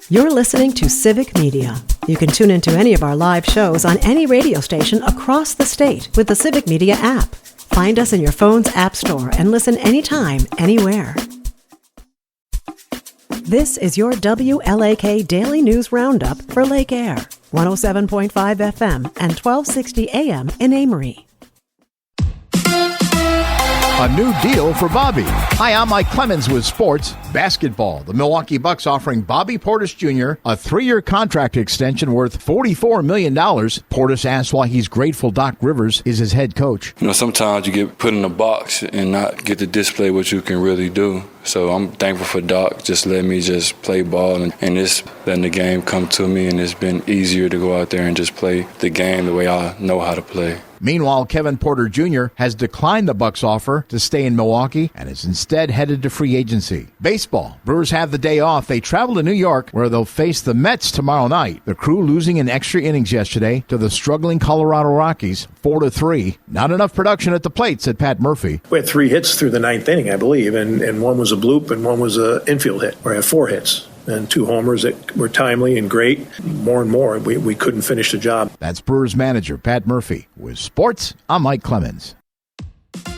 You're listening to Civic Media. You can tune into any of our live shows on any radio station across the state with the Civic Media app. Find us in your phone's app store and listen anytime, anywhere. This is your WLAK Daily News Roundup for Lake Air, 107.5 FM and 1260 AM in Amory. A new deal for Bobby. Hi, I'm Mike Clemens with sports basketball. The Milwaukee Bucks offering Bobby Portis Jr. a 3-year contract extension worth $44 million. Portis asks why he's grateful Doc Rivers is his head coach. Sometimes you get put in a box and not get to display what you can really do. So I'm thankful for Doc just letting me just play ball and just letting the game come to me, and it's been easier to go out there and just play the game the way I know how to play. Meanwhile, Kevin Porter Jr. has declined the Bucks' offer to stay in Milwaukee and is instead headed to free agency. Baseball. Brewers have the day off. They travel to New York, where they'll face the Mets tomorrow night. The Crew losing in extra innings yesterday to the struggling Colorado Rockies, 4-3. Not enough production at the plate, said Pat Murphy. We had 3 hits through the 9th inning, I believe, and one was a bloop and one was an infield hit, where I had 4 hits. And 2 homers that were timely and great. More and more, we couldn't finish the job. That's Brewers manager Pat Murphy. With sports, I'm Mike Clemens.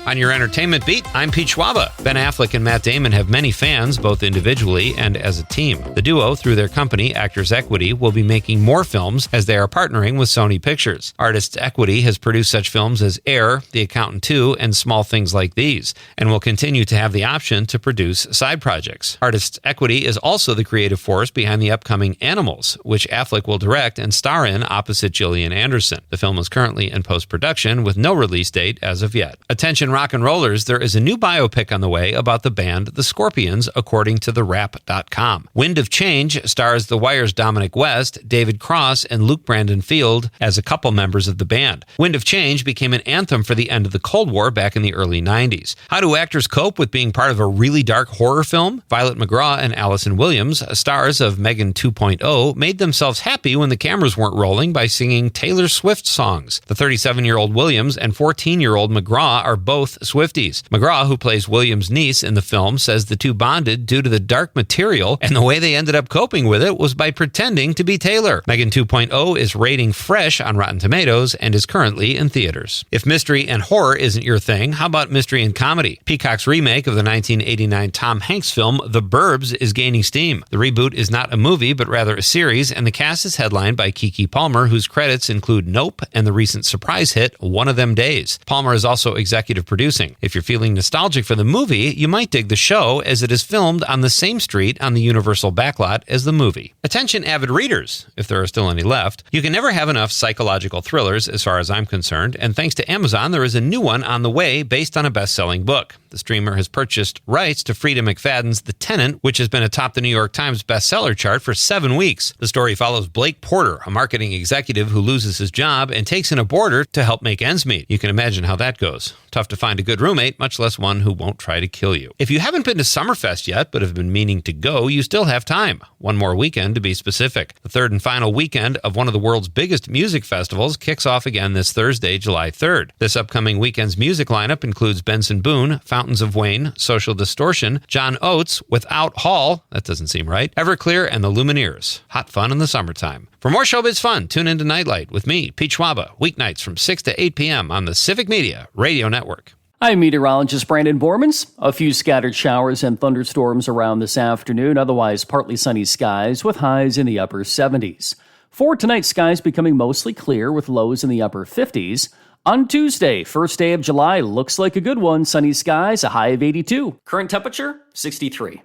On your entertainment beat, I'm Pete Schwaba. Ben Affleck and Matt Damon have many fans, both individually and as a team. The duo, through their company, Actors Equity, will be making more films as they are partnering with Sony Pictures. Artists Equity has produced such films as Air, The Accountant 2, and Small Things Like These, and will continue to have the option to produce side projects. Artists Equity is also the creative force behind the upcoming Animals, which Affleck will direct and star in opposite Gillian Anderson. The film is currently in post-production with no release date as of yet. Attention rock and rollers, there is a new biopic on the way about the band The Scorpions, according to TheWrap.com. Wind of Change stars The Wire's Dominic West, David Cross, and Luke Brandon Field as a couple members of the band. Wind of Change became an anthem for the end of the Cold War back in the early 90s. How do actors cope with being part of a really dark horror film? Violet McGraw and Allison Williams, stars of Megan 2.0, made themselves happy when the cameras weren't rolling by singing Taylor Swift songs. The 37-year-old Williams and 14-year-old McGraw are both Swifties. McGraw, who plays Williams' niece in the film, says the two bonded due to the dark material, and the way they ended up coping with it was by pretending to be Taylor. Megan 2.0 is rating fresh on Rotten Tomatoes and is currently in theaters. If mystery and horror isn't your thing, how about mystery and comedy? Peacock's remake of the 1989 Tom Hanks film The Burbs is gaining steam. The reboot is not a movie, but rather a series, and the cast is headlined by Keke Palmer, whose credits include Nope and the recent surprise hit One of Them Days. Palmer is also executive producing. If you're feeling nostalgic for the movie, you might dig the show, as it is filmed on the same street on the Universal backlot as the movie. Attention avid readers, if there are still any left. You can never have enough psychological thrillers as far as I'm concerned, and thanks to Amazon, there is a new one on the way based on a best-selling book. The streamer has purchased rights to Frida McFadden's The Tenant, which has been atop the New York Times bestseller chart for 7 weeks. The story follows Blake Porter, a marketing executive who loses his job and takes in a boarder to help make ends meet. You can imagine how that goes. Tough to find a good roommate, much less one who won't try to kill you. If you haven't been to Summerfest yet, but have been meaning to go, you still have time. One more weekend to be specific. The third and final weekend of one of the world's biggest music festivals kicks off again this Thursday, July 3rd. This upcoming weekend's music lineup includes Benson Boone, Fountains of Wayne, Social Distortion, John Oates, Without Hall, that doesn't seem right, Everclear, and the Lumineers. Hot fun in the summertime. For more showbiz fun, tune into Nightlight with me, Pete Schwaba, weeknights from 6 to 8 p.m. on the Civic Media Radio Network. I'm meteorologist Brandon Bormans. A few scattered showers and thunderstorms around this afternoon, otherwise partly sunny skies with highs in the upper 70s. For tonight, skies becoming mostly clear with lows in the upper 50s. On Tuesday, first day of July, looks like a good one. Sunny skies, a high of 82. Current temperature, 63.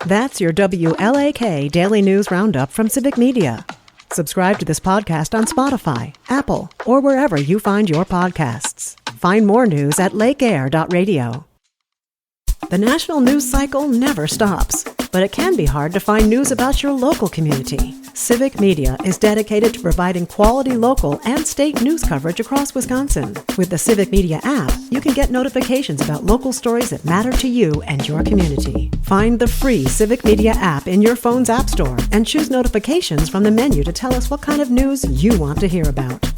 That's your WLAK Daily News Roundup from Civic Media. Subscribe to this podcast on Spotify, Apple, or wherever you find your podcasts. Find more news at lakeair.radio. The national news cycle never stops, but it can be hard to find news about your local community. Civic Media is dedicated to providing quality local and state news coverage across Wisconsin. With the Civic Media app, you can get notifications about local stories that matter to you and your community. Find the free Civic Media app in your phone's app store and choose notifications from the menu to tell us what kind of news you want to hear about.